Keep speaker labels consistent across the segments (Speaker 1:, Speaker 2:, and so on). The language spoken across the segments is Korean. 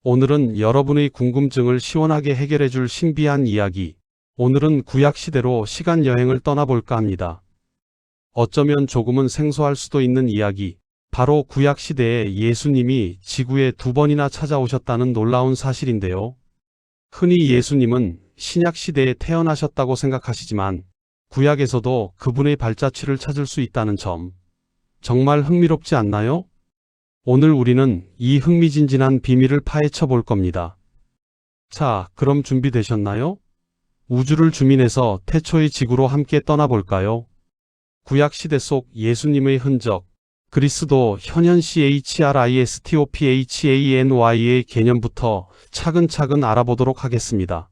Speaker 1: 오늘은 여러분의 궁금증을 시원하게 해결해 줄 신비한 이야기. 오늘은 구약시대로 시간여행을 떠나볼까 합니다. 어쩌면 조금은 생소할 수도 있는 이야기. 바로 구약시대에 예수님이 지구에 2번이나 찾아오셨다는 놀라운 사실인데요. 흔히 예수님은 신약시대에 태어나셨다고 생각하시지만 구약에서도 그분의 발자취를 찾을 수 있다는 점. 정말 흥미롭지 않나요? 오늘 우리는 이 흥미진진한 비밀을 파헤쳐 볼 겁니다. 자, 그럼 준비되셨나요? 우주를 주민해서 태초의 지구로 함께 떠나볼까요? 구약시대 속 예수님의 흔적, 그리스도 현현 CHRISTOPHANY의 개념부터 차근차근 알아보도록 하겠습니다.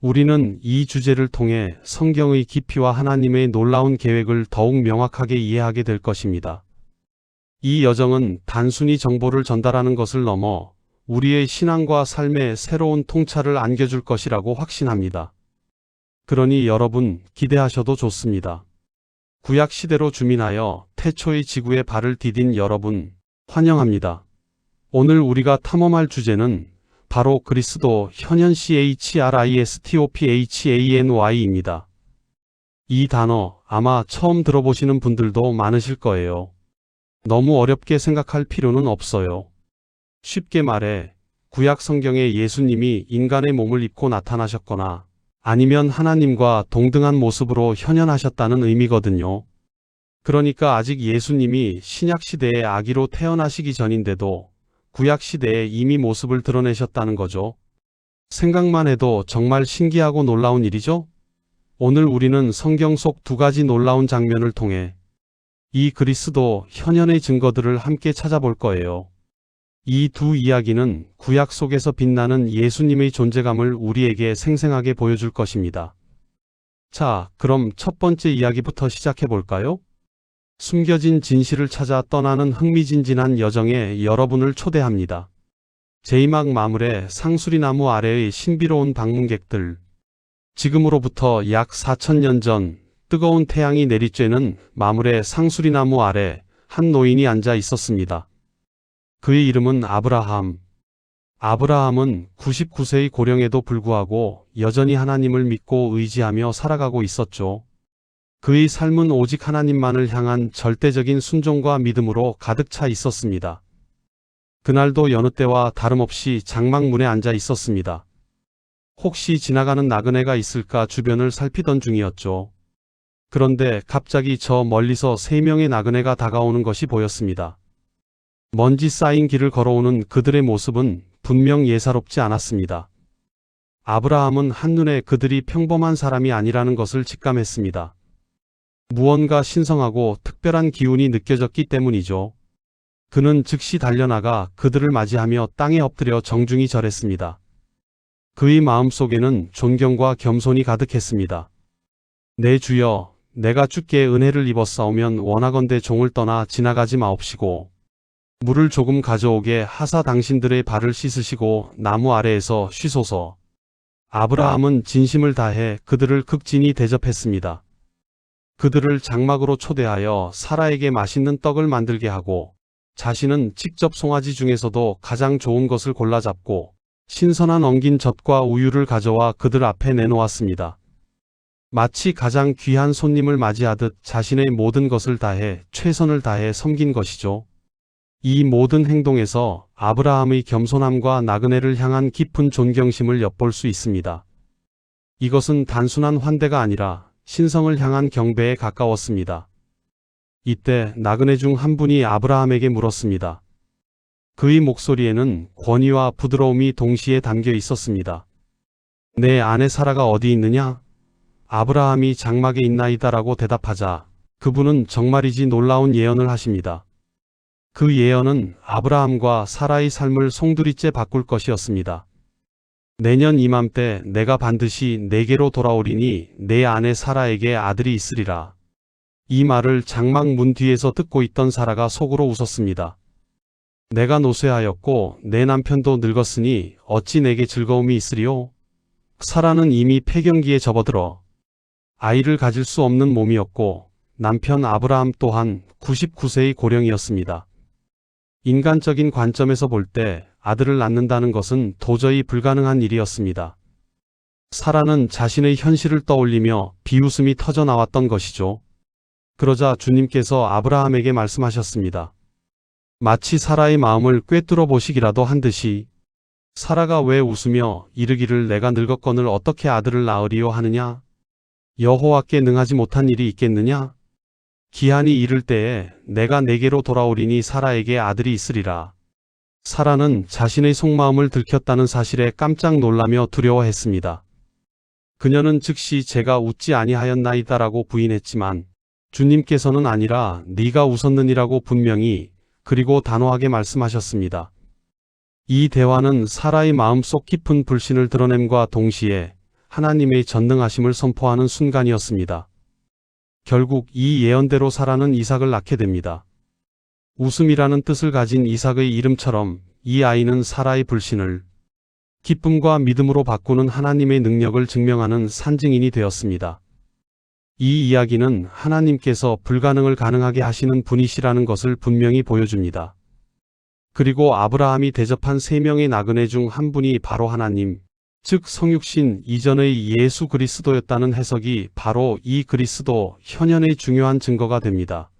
Speaker 1: 우리는 이 주제를 통해 성경의 깊이와 하나님의 놀라운 계획을 더욱 명확하게 이해하게 될 것입니다. 이 여정은 단순히 정보를 전달하는 것을 넘어 우리의 신앙과 삶에 새로운 통찰을 안겨줄 것이라고 확신합니다. 그러니 여러분 기대하셔도 좋습니다. 구약시대로 주민하여 태초의 지구에 발을 디딘 여러분 환영합니다. 오늘 우리가 탐험할 주제는 바로 그리스도 현현 CHRISTOPHANY입니다. 이 단어 아마 처음 들어보시는 분들도 많으실 거예요. 너무 어렵게 생각할 필요는 없어요. 쉽게 말해 구약 성경에 예수님이 인간의 몸을 입고 나타나셨거나 아니면 하나님과 동등한 모습으로 현현하셨다는 의미거든요. 그러니까 아직 예수님이 신약시대의 아기로 태어나시기 전인데도 구약시대에 이미 모습을 드러내셨다는 거죠. 생각만 해도 정말 신기하고 놀라운 일이죠? 오늘 우리는 성경 속 2가지 놀라운 장면을 통해 이 그리스도 현현의 증거들을 함께 찾아볼 거예요. 이 두 이야기는 구약 속에서 빛나는 예수님의 존재감을 우리에게 생생하게 보여줄 것입니다. 자, 그럼 첫 번째 이야기부터 시작해 볼까요? 숨겨진 진실을 찾아 떠나는 흥미진진한 여정에 여러분을 초대합니다. 제2막 마물의 상수리나무 아래의 신비로운 방문객들. 지금으로부터 약 4000년 전 뜨거운 태양이 내리쬐는 마물의 상수리나무 아래 한 노인이 앉아 있었습니다. 그의 이름은 아브라함. 아브라함은 99세의 고령에도 불구하고 여전히 하나님을 믿고 의지하며 살아가고 있었죠. 그의 삶은 오직 하나님만을 향한 절대적인 순종과 믿음으로 가득 차 있었습니다. 그날도 여느 때와 다름없이 장막문에 앉아 있었습니다. 혹시 지나가는 나그네가 있을까 주변을 살피던 중이었죠. 그런데 갑자기 저 멀리서 3명의 나그네가 다가오는 것이 보였습니다. 먼지 쌓인 길을 걸어오는 그들의 모습은 분명 예사롭지 않았습니다. 아브라함은 한눈에 그들이 평범한 사람이 아니라는 것을 직감했습니다. 무언가 신성하고 특별한 기운이 느껴졌기 때문이죠. 그는 즉시 달려나가 그들을 맞이하며 땅에 엎드려 정중히 절했습니다. 그의 마음속에는 존경과 겸손이 가득했습니다. 내 주여, 내가 주께 은혜를 입었사오면 원하건대 종을 떠나 지나가지 마옵시고 물을 조금 가져오게 하사 당신들의 발을 씻으시고 나무 아래에서 쉬소서. 아브라함은 진심을 다해 그들을 극진히 대접했습니다. 그들을 장막으로 초대하여 사라에게 맛있는 떡을 만들게 하고 자신은 직접 송아지 중에서도 가장 좋은 것을 골라 잡고 신선한 엉긴 젖과 우유를 가져와 그들 앞에 내놓았습니다. 마치 가장 귀한 손님을 맞이하듯 자신의 모든 것을 다해 최선을 다해 섬긴 것이죠. 이 모든 행동에서 아브라함의 겸손함과 나그네를 향한 깊은 존경심을 엿볼 수 있습니다. 이것은 단순한 환대가 아니라 신성을 향한 경배에 가까웠습니다. 이때 나그네 중 한 분이 아브라함에게 물었습니다. 그의 목소리에는 권위와 부드러움이 동시에 담겨 있었습니다. 내 아내 사라가 어디 있느냐? 아브라함이 장막에 있나이다라고 대답하자 그분은 정말이지 놀라운 예언을 하십니다. 그 예언은 아브라함과 사라의 삶을 송두리째 바꿀 것이었습니다. 내년 이맘때 내가 반드시 내게로 돌아오리니 내 아내 사라에게 아들이 있으리라. 이 말을 장막 문 뒤에서 듣고 있던 사라가 속으로 웃었습니다. 내가 노쇠하였고 내 남편도 늙었으니 어찌 내게 즐거움이 있으리요? 사라는 이미 폐경기에 접어들어 아이를 가질 수 없는 몸이었고 남편 아브라함 또한 99세의 고령이었습니다. 인간적인 관점에서 볼 때 아들을 낳는다는 것은 도저히 불가능한 일이었습니다. 사라는 자신의 현실을 떠올리며 비웃음이 터져 나왔던 것이죠. 그러자 주님께서 아브라함에게 말씀하셨습니다. 마치 사라의 마음을 꿰뚫어 보시기라도 한 듯이 사라가 왜 웃으며 이르기를 내가 늙었거늘 어떻게 아들을 낳으리요 하느냐? 여호와께 능하지 못한 일이 있겠느냐? 기한이 이를 때에 내가 내게로 돌아오리니 사라에게 아들이 있으리라. 사라는 자신의 속마음을 들켰다는 사실에 깜짝 놀라며 두려워했습니다. 그녀는 즉시 제가 웃지 아니하였나이다라고 부인했지만 주님께서는 아니라 네가 웃었느니라고 분명히 그리고 단호하게 말씀하셨습니다. 이 대화는 사라의 마음속 깊은 불신을 드러냄과 동시에 하나님의 전능하심을 선포하는 순간이었습니다. 결국 이 예언대로 사라는 이삭을 낳게 됩니다. 웃음이라는 뜻을 가진 이삭의 이름처럼 이 아이는 사라의 불신을 기쁨과 믿음으로 바꾸는 하나님의 능력을 증명하는 산증인이 되었습니다. 이 이야기는 하나님께서 불가능을 가능하게 하시는 분이시라는 것을 분명히 보여줍니다. 그리고 아브라함이 대접한 3명의 나그네 중 한 분이 바로 하나님, 즉 성육신 이전의 예수 그리스도였다는 해석이 바로 이 그리스도 현현의 중요한 증거가 됩니다.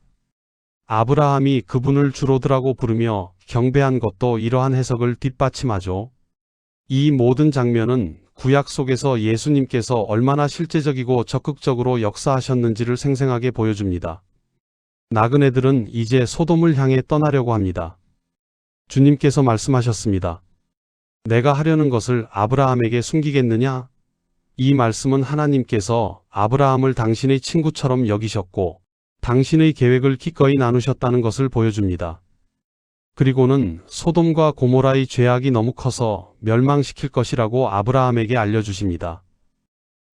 Speaker 1: 아브라함이 그분을 주로드라고 부르며 경배한 것도 이러한 해석을 뒷받침하죠. 이 모든 장면은 구약 속에서 예수님께서 얼마나 실제적이고 적극적으로 역사하셨는지를 생생하게 보여줍니다. 나그네들은 이제 소돔을 향해 떠나려고 합니다. 주님께서 말씀하셨습니다. 내가 하려는 것을 아브라함에게 숨기겠느냐? 이 말씀은 하나님께서 아브라함을 당신의 친구처럼 여기셨고 당신의 계획을 기꺼이 나누셨다는 것을 보여줍니다. 그리고는 소돔과 고모라의 죄악이 너무 커서 멸망시킬 것이라고 아브라함에게 알려주십니다.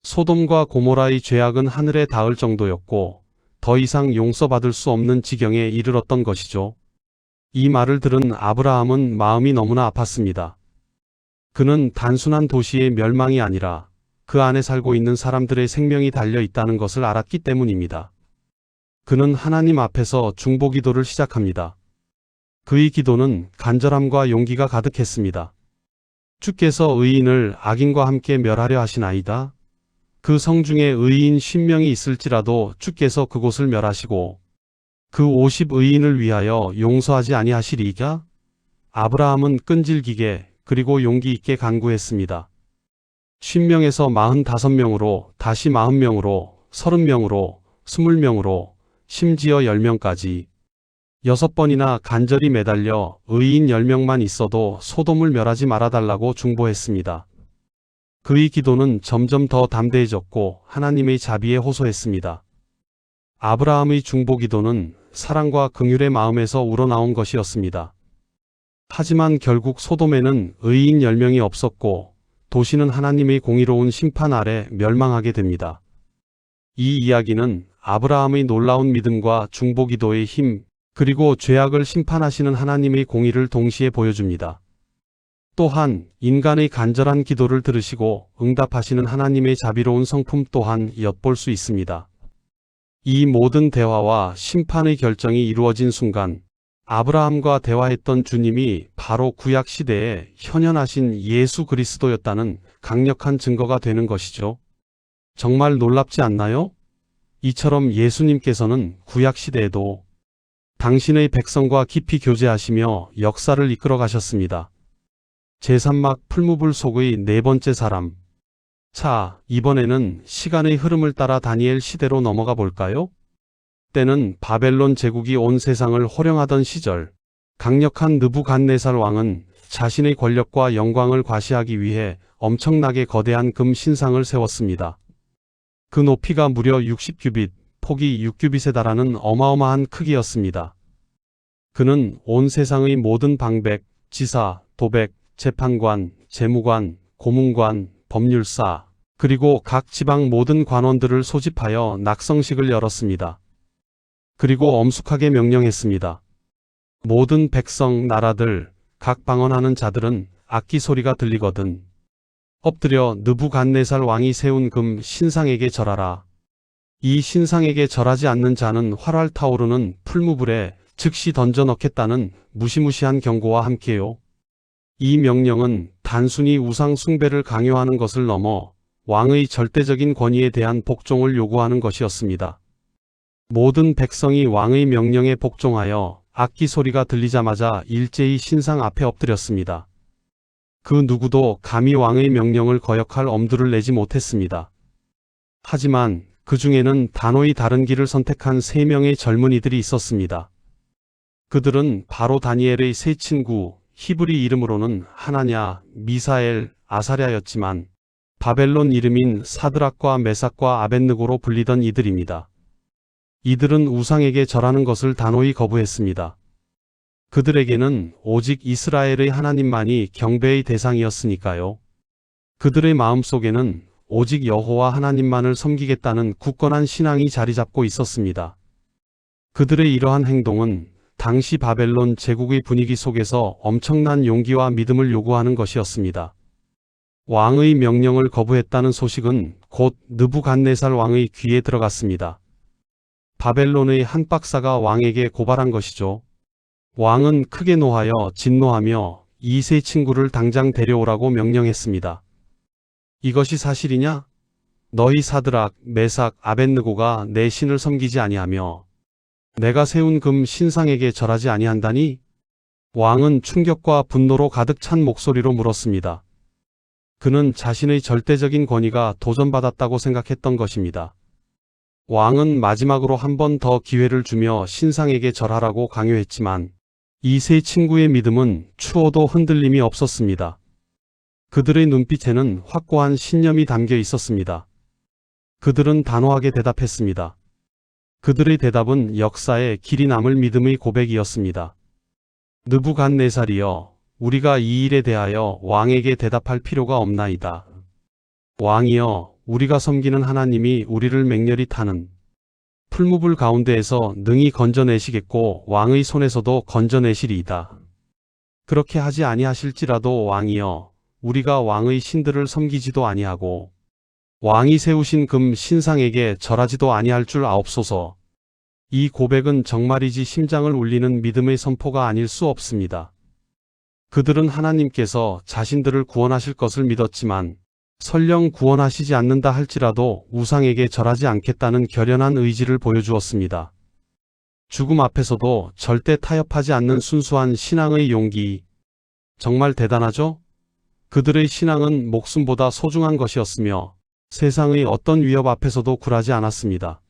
Speaker 1: 소돔과 고모라의 죄악은 하늘에 닿을 정도였고 더 이상 용서받을 수 없는 지경에 이르렀던 것이죠. 이 말을 들은 아브라함은 마음이 너무나 아팠습니다. 그는 단순한 도시의 멸망이 아니라 그 안에 살고 있는 사람들의 생명이 달려 있다는 것을 알았기 때문입니다. 그는 하나님 앞에서 중보기도를 시작합니다. 그의 기도는 간절함과 용기가 가득했습니다. 주께서 의인을 악인과 함께 멸하려 하시나이다. 그 성중에 의인 50명이 있을지라도 주께서 그곳을 멸하시고 그 50의인을 위하여 용서하지 아니하시리이까? 아브라함은 끈질기게 그리고 용기 있게 간구했습니다. 50명에서 45명으로 다시 40명으로 30명으로 20명으로 심지어 10명까지 6번이나 간절히 매달려 의인 10명만 있어도 소돔을 멸하지 말아달라고 중보했습니다. 그의 기도는 점점 더 담대해졌고 하나님의 자비에 호소했습니다. 아브라함의 중보기도는 사랑과 긍휼의 마음에서 우러나온 것이었습니다. 하지만 결국 소돔에는 의인 10명이 없었고 도시는 하나님의 공의로운 심판 아래 멸망하게 됩니다. 이 이야기는 아브라함의 놀라운 믿음과 중보기도의 힘, 그리고 죄악을 심판하시는 하나님의 공의를 동시에 보여줍니다. 또한 인간의 간절한 기도를 들으시고 응답하시는 하나님의 자비로운 성품 또한 엿볼 수 있습니다. 이 모든 대화와 심판의 결정이 이루어진 순간 아브라함과 대화했던 주님이 바로 구약 시대에 현현하신 예수 그리스도였다는 강력한 증거가 되는 것이죠. 정말 놀랍지 않나요? 이처럼 예수님께서는 구약 시대에도 당신의 백성과 깊이 교제하시며 역사를 이끌어 가셨습니다. 제3막 풀무불 속의 4번째 사람. 자, 이번에는 시간의 흐름을 따라 다니엘 시대로 넘어가 볼까요? 때는 바벨론 제국이 온 세상을 호령하던 시절, 강력한 느부갓네살 왕은 자신의 권력과 영광을 과시하기 위해 엄청나게 거대한 금 신상을 세웠습니다. 그 높이가 무려 60규빗, 폭이 6규빗에 달하는 어마어마한 크기였습니다. 그는 온 세상의 모든 방백, 지사, 도백, 재판관, 재무관, 고문관, 법률사, 그리고 각 지방 모든 관원들을 소집하여 낙성식을 열었습니다. 그리고 엄숙하게 명령했습니다. 모든 백성, 나라들, 각 방언하는 자들은 악기 소리가 들리거든 엎드려 느부갓네살 왕이 세운 금 신상에게 절하라. 이 신상에게 절하지 않는 자는 활활 타오르는 풀무불에 즉시 던져 넣겠다는 무시무시한 경고와 함께요. 이 명령은 단순히 우상 숭배를 강요하는 것을 넘어 왕의 절대적인 권위에 대한 복종을 요구하는 것이었습니다. 모든 백성이 왕의 명령에 복종하여 악기 소리가 들리자마자 일제히 신상 앞에 엎드렸습니다. 그 누구도 감히 왕의 명령을 거역할 엄두를 내지 못했습니다. 하지만 그 중에는 단호히 다른 길을 선택한 3명의 젊은이들이 있었습니다. 그들은 바로 다니엘의 세 친구, 히브리 이름으로는 하나냐, 미사엘, 아사랴였지만 바벨론 이름인 사드락과 메삭과 아벳느고로 불리던 이들입니다. 이들은 우상에게 절하는 것을 단호히 거부했습니다. 그들에게는 오직 이스라엘의 하나님만이 경배의 대상이었으니까요. 그들의 마음속에는 오직 여호와 하나님만을 섬기겠다는 굳건한 신앙이 자리 잡고 있었습니다. 그들의 이러한 행동은 당시 바벨론 제국의 분위기 속에서 엄청난 용기와 믿음을 요구하는 것이었습니다. 왕의 명령을 거부했다는 소식은 곧 느부갓네살 왕의 귀에 들어갔습니다. 바벨론의 한 박사가 왕에게 고발한 것이죠. 왕은 크게 노하여 진노하며 이 세 친구를 당장 데려오라고 명령했습니다. 이것이 사실이냐? 너희 사드락, 메삭, 아벳느고가 내 신을 섬기지 아니하며 내가 세운 금 신상에게 절하지 아니한다니? 왕은 충격과 분노로 가득 찬 목소리로 물었습니다. 그는 자신의 절대적인 권위가 도전받았다고 생각했던 것입니다. 왕은 마지막으로 한 번 더 기회를 주며 신상에게 절하라고 강요했지만 이 세 친구의 믿음은 추호도 흔들림이 없었습니다. 그들의 눈빛에는 확고한 신념이 담겨 있었습니다. 그들은 단호하게 대답했습니다. 그들의 대답은 역사에 길이 남을 믿음의 고백이었습니다. 느부갓네살이여, 우리가 이 일에 대하여 왕에게 대답할 필요가 없나이다. 왕이여, 우리가 섬기는 하나님이 우리를 맹렬히 타는 풀무불 가운데에서 능히 건져내시겠고 왕의 손에서도 건져내시리이다. 그렇게 하지 아니하실지라도 왕이여, 우리가 왕의 신들을 섬기지도 아니하고 왕이 세우신 금 신상에게 절하지도 아니할 줄 아옵소서. 이 고백은 정말이지 심장을 울리는 믿음의 선포가 아닐 수 없습니다. 그들은 하나님께서 자신들을 구원하실 것을 믿었지만 설령 구원하시지 않는다 할지라도 우상에게 절하지 않겠다는 결연한 의지를 보여주었습니다. 죽음 앞에서도 절대 타협하지 않는 순수한 신앙의 용기. 정말 대단하죠? 그들의 신앙은 목숨보다 소중한 것이었으며 세상의 어떤 위협 앞에서도 굴하지 않았습니다.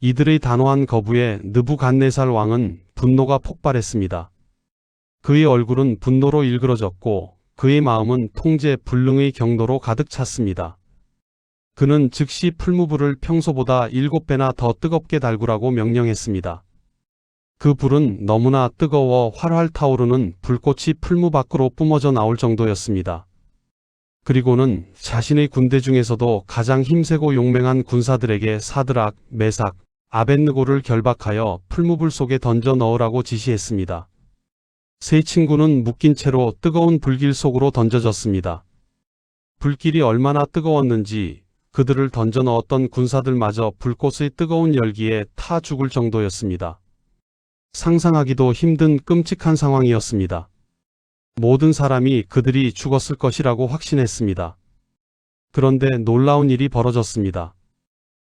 Speaker 1: 이들의 단호한 거부에 느부갓네살 왕은 분노가 폭발했습니다. 그의 얼굴은 분노로 일그러졌고 그의 마음은 통제 불능의 경도로 가득 찼습니다. 그는 즉시 풀무불을 평소보다 7배나 더 뜨겁게 달구라고 명령했습니다. 그 불은 너무나 뜨거워 활활 타오르는 불꽃이 풀무 밖으로 뿜어져 나올 정도였습니다. 그리고는 자신의 군대 중에서도 가장 힘세고 용맹한 군사들에게 사드락, 메삭, 아벳느고를 결박하여 풀무불 속에 던져 넣으라고 지시했습니다. 세 친구는 묶인 채로 뜨거운 불길 속으로 던져졌습니다. 불길이 얼마나 뜨거웠는지 그들을 던져 넣었던 군사들마저 불꽃의 뜨거운 열기에 타 죽을 정도였습니다. 상상하기도 힘든 끔찍한 상황이었습니다. 모든 사람이 그들이 죽었을 것이라고 확신했습니다. 그런데 놀라운 일이 벌어졌습니다.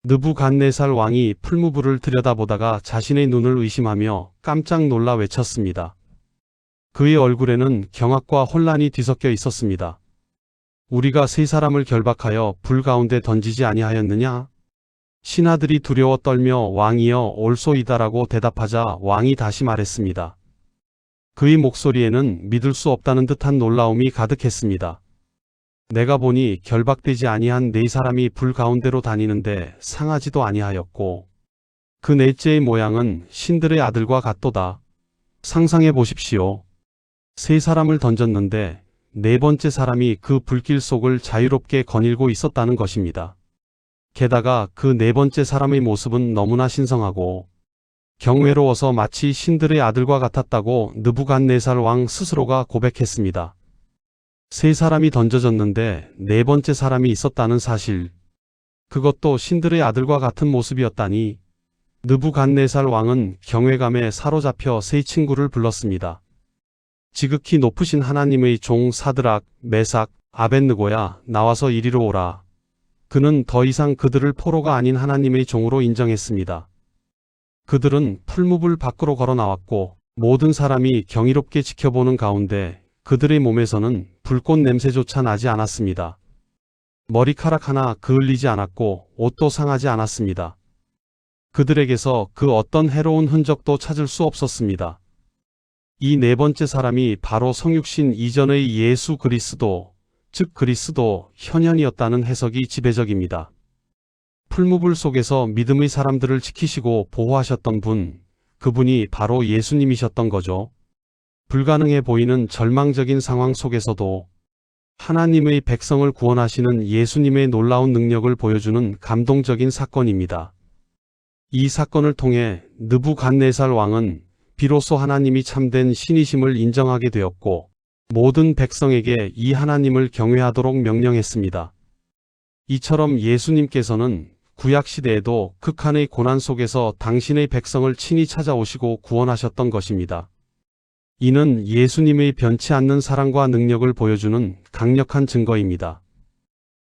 Speaker 1: 느부갓네살 왕이 풀무불을 들여다보다가 자신의 눈을 의심하며 깜짝 놀라 외쳤습니다. 그의 얼굴에는 경악과 혼란이 뒤섞여 있었습니다. 우리가 세 사람을 결박하여 불 가운데 던지지 아니하였느냐? 신하들이 두려워 떨며 왕이여 옳소이다라고 대답하자 왕이 다시 말했습니다. 그의 목소리에는 믿을 수 없다는 듯한 놀라움이 가득했습니다. 내가 보니 결박되지 아니한 네 사람이 불 가운데로 다니는데 상하지도 아니하였고 그 넷째의 모양은 신들의 아들과 같도다. 상상해 보십시오. 세 사람을 던졌는데 네 번째 사람이 그 불길 속을 자유롭게 거닐고 있었다는 것입니다. 게다가 그 네 번째 사람의 모습은 너무나 신성하고 경외로워서 마치 신들의 아들과 같았다고 느부갓네살 왕 스스로가 고백했습니다. 세 사람이 던져졌는데 네 번째 사람이 있었다는 사실, 그것도 신들의 아들과 같은 모습이었다니 느부갓네살 왕은 경외감에 사로잡혀 세 친구를 불렀습니다. 지극히 높으신 하나님의 종 사드락, 메삭, 아벳느고야 나와서 이리로 오라. 그는 더 이상 그들을 포로가 아닌 하나님의 종으로 인정했습니다. 그들은 풀무불 밖으로 걸어 나왔고 모든 사람이 경이롭게 지켜보는 가운데 그들의 몸에서는 불꽃 냄새조차 나지 않았습니다. 머리카락 하나 그을리지 않았고 옷도 상하지 않았습니다. 그들에게서 그 어떤 해로운 흔적도 찾을 수 없었습니다. 이 네 번째 사람이 바로 성육신 이전의 예수 그리스도, 즉 그리스도 현현이었다는 해석이 지배적입니다. 풀무불 속에서 믿음의 사람들을 지키시고 보호하셨던 분, 그분이 바로 예수님이셨던 거죠. 불가능해 보이는 절망적인 상황 속에서도 하나님의 백성을 구원하시는 예수님의 놀라운 능력을 보여주는 감동적인 사건입니다. 이 사건을 통해 느부갓네살 왕은 비로소 하나님이 참된 신이심을 인정하게 되었고 모든 백성에게 이 하나님을 경외하도록 명령했습니다. 이처럼 예수님께서는 구약시대에도 극한의 고난 속에서 당신의 백성을 친히 찾아오시고 구원하셨던 것입니다. 이는 예수님의 변치 않는 사랑과 능력을 보여주는 강력한 증거입니다.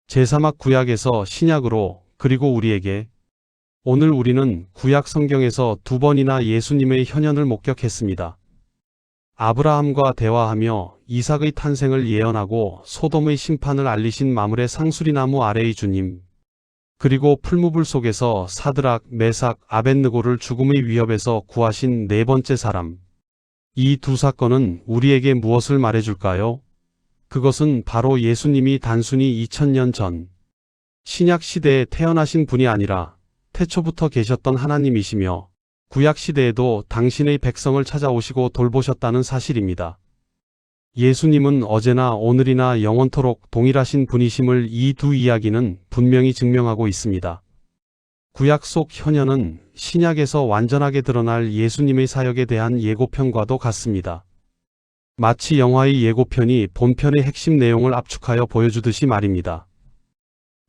Speaker 1: 제3학 구약에서 신약으로 그리고 우리에게 오늘 우리는 구약 성경에서 두 번이나 예수님의 현현을 목격했습니다. 아브라함과 대화하며 이삭의 탄생을 예언하고 소돔의 심판을 알리신 마물의 상수리나무 아래의 주님, 그리고 풀무불 속에서 사드락, 메삭, 아벳느고를 죽음의 위협에서 구하신 네 번째 사람. 이 두 사건은 우리에게 무엇을 말해줄까요? 그것은 바로 예수님이 단순히 2000년 전 신약 시대에 태어나신 분이 아니라 태초부터 계셨던 하나님이시며 구약 시대에도 당신의 백성을 찾아오시고 돌보셨다는 사실입니다. 예수님은 어제나 오늘이나 영원토록 동일하신 분이심을 이 두 이야기는 분명히 증명하고 있습니다. 구약 속 현현은 신약에서 완전하게 드러날 예수님의 사역에 대한 예고편과도 같습니다. 마치 영화의 예고편이 본편의 핵심 내용을 압축하여 보여주듯이 말입니다.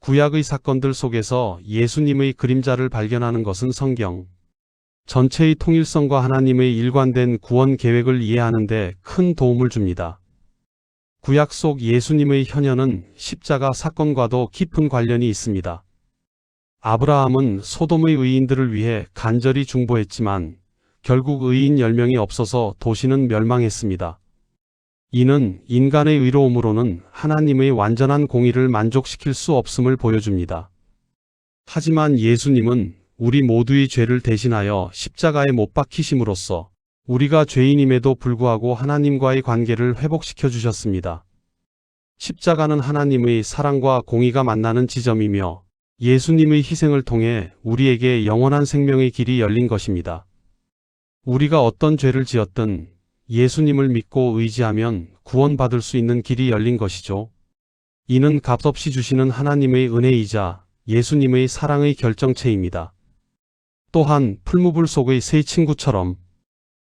Speaker 1: 구약의 사건들 속에서 예수님의 그림자를 발견하는 것은 성경 전체의 통일성과 하나님의 일관된 구원 계획을 이해하는 데 큰 도움을 줍니다. 구약 속 예수님의 현현은 십자가 사건과도 깊은 관련이 있습니다. 아브라함은 소돔의 의인들을 위해 간절히 중보했지만 결국 의인 10명이 없어서 도시는 멸망했습니다. 이는 인간의 의로움으로는 하나님의 완전한 공의를 만족시킬 수 없음을 보여줍니다. 하지만 예수님은 우리 모두의 죄를 대신하여 십자가에 못 박히심으로써 우리가 죄인임에도 불구하고 하나님과의 관계를 회복시켜 주셨습니다. 십자가는 하나님의 사랑과 공의가 만나는 지점이며 예수님의 희생을 통해 우리에게 영원한 생명의 길이 열린 것입니다. 우리가 어떤 죄를 지었든 예수님을 믿고 의지하면 구원받을 수 있는 길이 열린 것이죠. 이는 값없이 주시는 하나님의 은혜이자 예수님의 사랑의 결정체입니다. 또한 풀무불 속의 세 친구처럼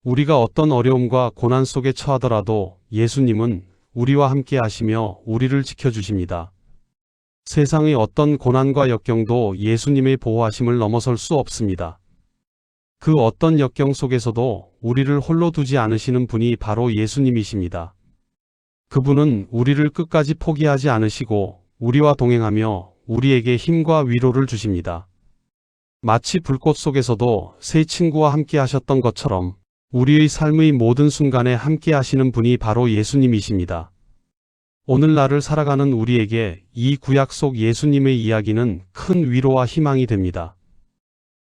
Speaker 1: 우리가 어떤 어려움과 고난 속에 처하더라도 예수님은 우리와 함께 하시며 우리를 지켜주십니다. 세상의 어떤 고난과 역경도 예수님의 보호하심을 넘어설 수 없습니다. 그 어떤 역경 속에서도 우리를 홀로 두지 않으시는 분이 바로 예수님이십니다. 그분은 우리를 끝까지 포기하지 않으시고 우리와 동행하며 우리에게 힘과 위로를 주십니다. 마치 불꽃 속에서도 세 친구와 함께 하셨던 것처럼 우리의 삶의 모든 순간에 함께 하시는 분이 바로 예수님이십니다. 오늘날을 살아가는 우리에게 이 구약 속 예수님의 이야기는 큰 위로와 희망이 됩니다.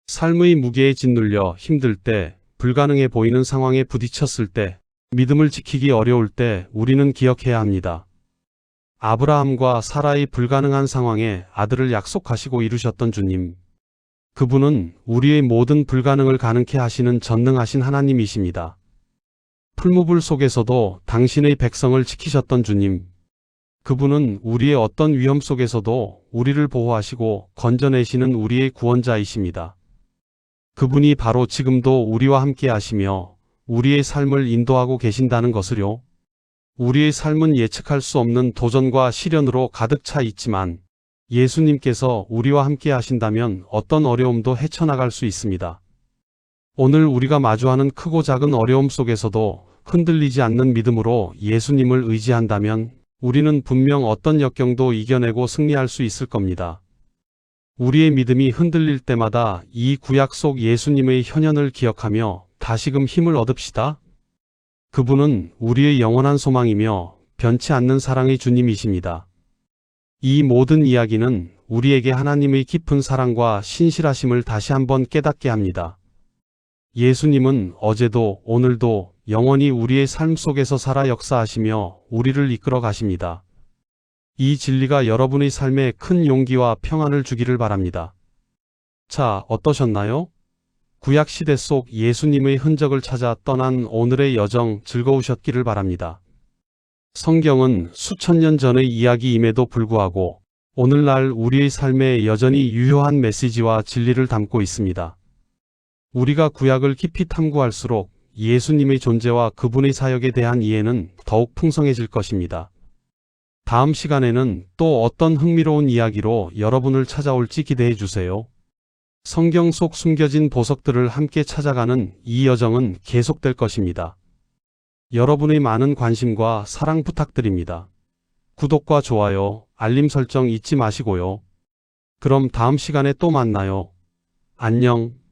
Speaker 1: 삶의 무게에 짓눌려 힘들 때, 불가능해 보이는 상황에 부딪혔을 때, 믿음을 지키기 어려울 때 우리는 기억해야 합니다. 아브라함과 사라의 불가능한 상황에 아들을 약속하시고 이루셨던 주님. 그분은 우리의 모든 불가능을 가능케 하시는 전능하신 하나님이십니다. 풀무불 속에서도 당신의 백성을 지키셨던 주님. 그분은 우리의 어떤 위험 속에서도 우리를 보호하시고 건져내시는 우리의 구원자이십니다. 그분이 바로 지금도 우리와 함께 하시며 우리의 삶을 인도하고 계신다는 것을요. 우리의 삶은 예측할 수 없는 도전과 시련으로 가득 차 있지만 예수님께서 우리와 함께 하신다면 어떤 어려움도 헤쳐나갈 수 있습니다. 오늘 우리가 마주하는 크고 작은 어려움 속에서도 흔들리지 않는 믿음으로 예수님을 의지한다면 우리는 분명 어떤 역경도 이겨내고 승리할 수 있을 겁니다. 우리의 믿음이 흔들릴 때마다 이 구약 속 예수님의 현현을 기억하며 다시금 힘을 얻읍시다. 그분은 우리의 영원한 소망이며 변치 않는 사랑의 주님이십니다. 이 모든 이야기는 우리에게 하나님의 깊은 사랑과 신실하심을 다시 한번 깨닫게 합니다. 예수님은 어제도 오늘도 영원히 우리의 삶 속에서 살아 역사하시며 우리를 이끌어 가십니다. 이 진리가 여러분의 삶에 큰 용기와 평안을 주기를 바랍니다. 자, 어떠셨나요? 구약시대 속 예수님의 흔적을 찾아 떠난 오늘의 여정 즐거우셨기를 바랍니다. 성경은 수천 년 전의 이야기임에도 불구하고 오늘날 우리의 삶에 여전히 유효한 메시지와 진리를 담고 있습니다. 우리가 구약을 깊이 탐구할수록 예수님의 존재와 그분의 사역에 대한 이해는 더욱 풍성해질 것입니다. 다음 시간에는 또 어떤 흥미로운 이야기로 여러분을 찾아올지 기대해 주세요. 성경 속 숨겨진 보석들을 함께 찾아가는 이 여정은 계속될 것입니다. 여러분의 많은 관심과 사랑 부탁드립니다. 구독과 좋아요, 알림 설정 잊지 마시고요. 그럼 다음 시간에 또 만나요. 안녕.